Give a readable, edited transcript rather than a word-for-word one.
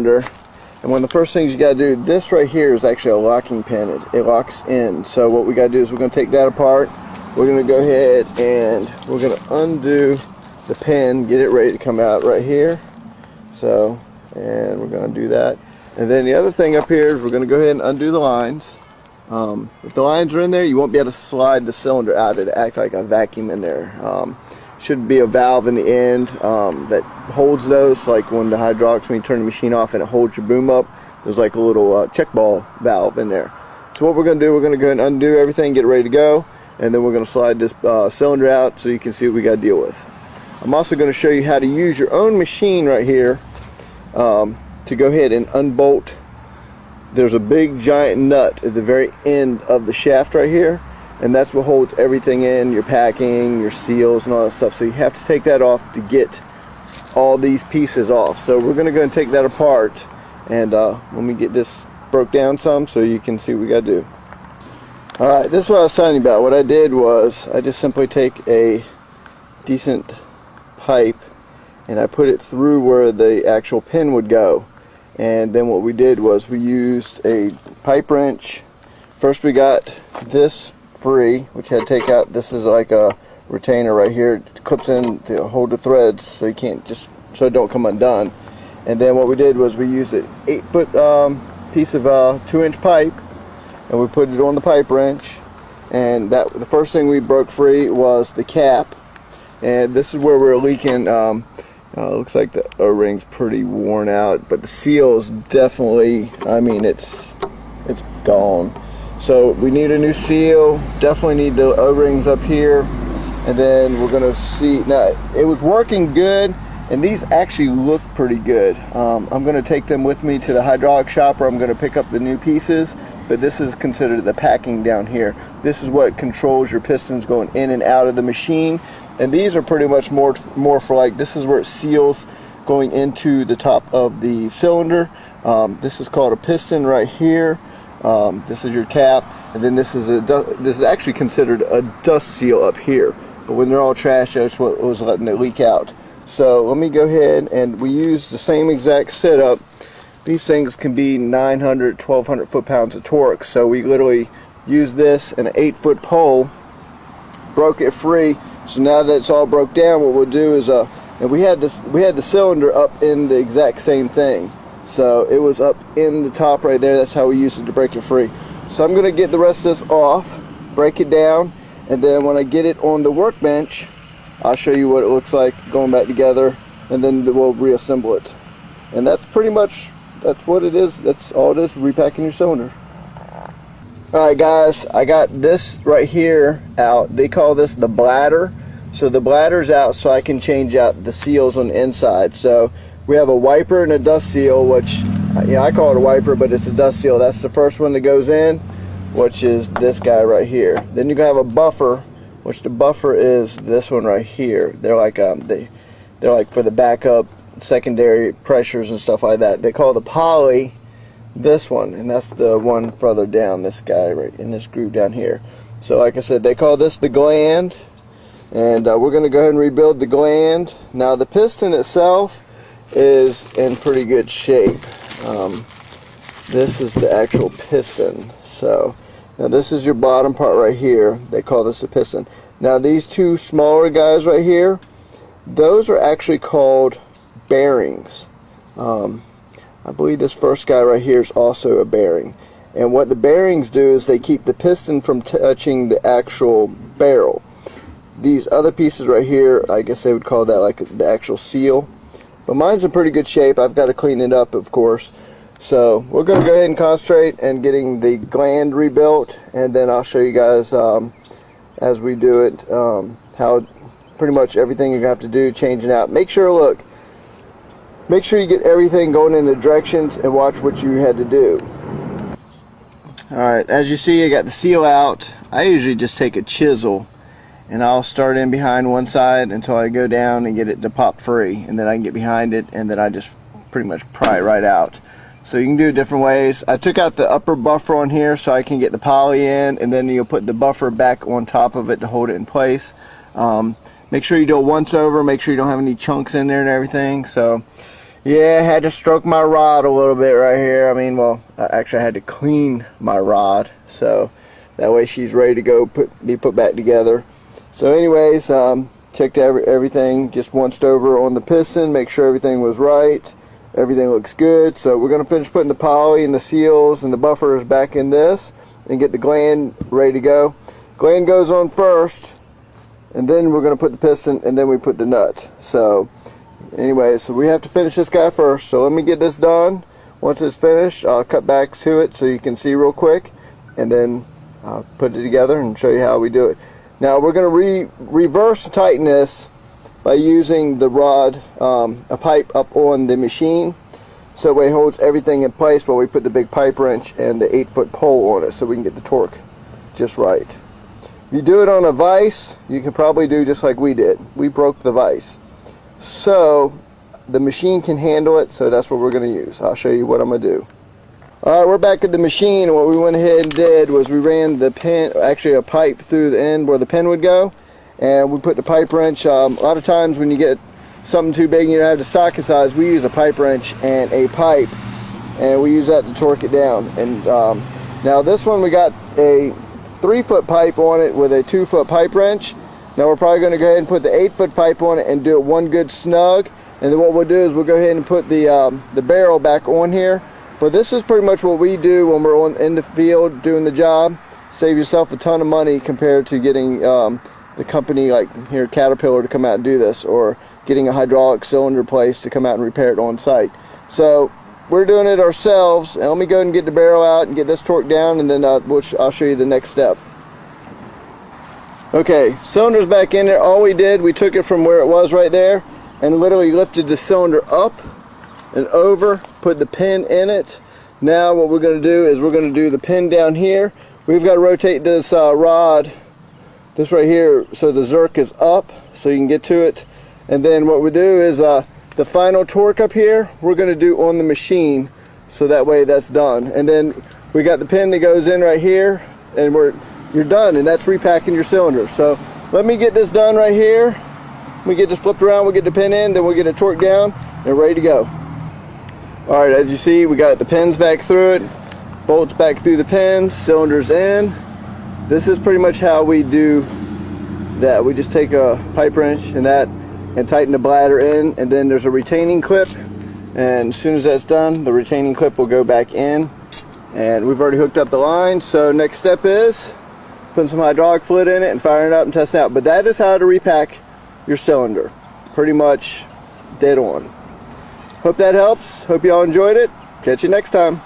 cylinder. And one of the first things you got to do, this right here is actually a locking pin. It locks in. So what we got to do is we're going to take that apart. We're going to go ahead and we're going to undo the pin, get it ready to come out right here. So, and we're going to do that. And then the other thing up here is we're going to go ahead and undo the lines. If the lines are in there, you won't be able to slide the cylinder out. It'll act like a vacuum in there. Should be a valve in the end that holds those, like when the hydraulics, when you turn the machine off and it holds your boom up, there's like a little check ball valve in there. So what we're going to do, we're going to go ahead and undo everything, get it ready to go, and then we're going to slide this cylinder out so you can see what we got to deal with. I'm also going to show you how to use your own machine right here to go ahead and unbolt. There's a big giant nut at the very end of the shaft right here, and that's what holds everything in, your packing, your seals and all that stuff. So you have to take that off to get all these pieces off. So we're going to go and take that apart, and let me get this broke down some so you can see what we got to do. Alright, this is what I was telling you about. What I did was I just simply take a decent pipe and I put it through where the actual pin would go. And then what we did was we used a pipe wrench. First we got this free, which had to take out, this is like a retainer right here. It clips in to hold the threads so you can't just, so it don't come undone. And then what we did was we used an 8-foot piece of 2-inch pipe, and we put it on the pipe wrench, and that the first thing we broke free was the cap. And this is where we're leaking. Looks like the O-ring's pretty worn out, but the seal is definitely, I mean, it's gone. So we need a new seal, definitely need the O-rings up here, and then we're gonna see. Now it was working good, and these actually look pretty good. I'm gonna take them with me to the hydraulic shop where I'm gonna pick up the new pieces, but this is considered the packing down here. This is what controls your pistons going in and out of the machine, and these are pretty much more for like, this is where it seals going into the top of the cylinder. This is called a piston right here. This is your cap, and then this is actually considered a dust seal up here, but when they're all trash, that's what was letting it leak out. So let me go ahead, and we use the same exact setup. These things can be 900, 1200 foot-pounds of torque, so we literally use this and an 8-foot pole, broke it free. So now that it's all broke down, what we'll do is and we had the cylinder up in the exact same thing. So it was up in the top right there. That's how we used it to break it free. So I'm going to get the rest of this off, break it down, and then when I get it on the workbench, I'll show you what it looks like going back together, and then we'll reassemble it. And that's pretty much, that's what it is. That's all it is, repacking your cylinder. Alright guys, I got this right here out. They call this the bladder. So the bladder's out so I can change out the seals on the inside. So we have a wiper and a dust seal, which, you know, I call it a wiper, but it's a dust seal. That's the first one that goes in, which is this guy right here. Then you're gonna have a buffer, which the buffer is this one right here. They're like they're like for the backup secondary pressures and stuff like that. They call the poly this one, and that's the one further down, this guy right in this groove down here. So like I said, they call this the gland, and we're going to go ahead and rebuild the gland. Now the piston itself is in pretty good shape. This is the actual piston. So now this is your bottom part right here. They call this a piston. Now these two smaller guys right here, those are actually called bearings. I believe this first guy right here is also a bearing. And what the bearings do is they keep the piston from touching the actual barrel. These other pieces right here, I guess they would call that like the actual seal. But mine's in pretty good shape. I've got to clean it up, of course. So we're going to go ahead and concentrate and getting the gland rebuilt, and then I'll show you guys as we do it how pretty much everything you're going to have to do, changing out. Make sure, look, make sure you get everything going in the directions and watch what you had to do. Alright, as you see, I got the seal out. I usually just take a chisel and I'll start in behind one side until I go down and get it to pop free, and then I can get behind it, and then I just pretty much pry it right out. So you can do it different ways. I took out the upper buffer on here so I can get the poly in, and then you'll put the buffer back on top of it to hold it in place. Make sure you do it once over, make sure you don't have any chunks in there and everything. So Yeah, I had to stroke my rod a little bit right here. I mean, well, actually I had to clean my rod, so that way she's ready to go be put back together. So anyways, checked everything just once over on the piston, make sure everything was right. Everything looks good. So we're going to finish putting the poly and the seals and the buffers back in this and get the gland ready to go. Gland goes on first, and then we're going to put the piston, and then we put the nut. So anyway, so we have to finish this guy first. So let me get this done. Once it's finished, I'll cut back to it so you can see real quick, and then I'll put it together and show you how we do it. Now we're going to reverse tighten this by using the rod, a pipe up on the machine, so that way it holds everything in place while we put the big pipe wrench and the 8-foot pole on it, so we can get the torque just right. If you do it on a vise, you can probably do just like we did. We broke the vise, so the machine can handle it, so that's what we're going to use. I'll show you what I'm going to do. Alright, we're back at the machine, and what we went ahead and did was we ran the pin, actually a pipe through the end where the pin would go, and we put the pipe wrench. A lot of times when you get something too big and you don't have the socket size, we use a pipe wrench and a pipe, and we use that to torque it down. And now this one, we got a 3-foot pipe on it with a 2-foot pipe wrench. Now we're probably going to go ahead and put the 8-foot pipe on it and do it one good snug, and then what we'll do is we'll go ahead and put the barrel back on here. But this is pretty much what we do when we're in the field doing the job. Save yourself a ton of money compared to getting the company like here Caterpillar to come out and do this, or getting a hydraulic cylinder place to come out and repair it on site. So we're doing it ourselves. And let me go ahead and get the barrel out and get this torqued down, and then I'll show you the next step. Okay, cylinder's back in there. All we did, we took it from where it was right there and literally lifted the cylinder up and over, put the pin in it. Now what we're going to do is we're going to do the pin down here. We've got to rotate this rod, this right here, so the zerk is up so you can get to it. And then what we do is the final torque up here we're going to do on the machine, so that way that's done. And then we got the pin that goes in right here, and you're done, and that's repacking your cylinder. So let me get this done right here. We get this flipped around, we'll get the pin in, then we'll get it torqued down and ready to go. Alright, as you see, we got the pins back through it, bolts back through the pins, cylinders in. This is pretty much how we do that. We just take a pipe wrench and tighten the bladder in, and then there's a retaining clip, and as soon as that's done, the retaining clip will go back in, and we've already hooked up the line. So next step is putting some hydraulic fluid in it and firing it up and testing it out. But that is how to repack your cylinder. Pretty much dead on. Hope that helps. Hope y'all enjoyed it. Catch you next time.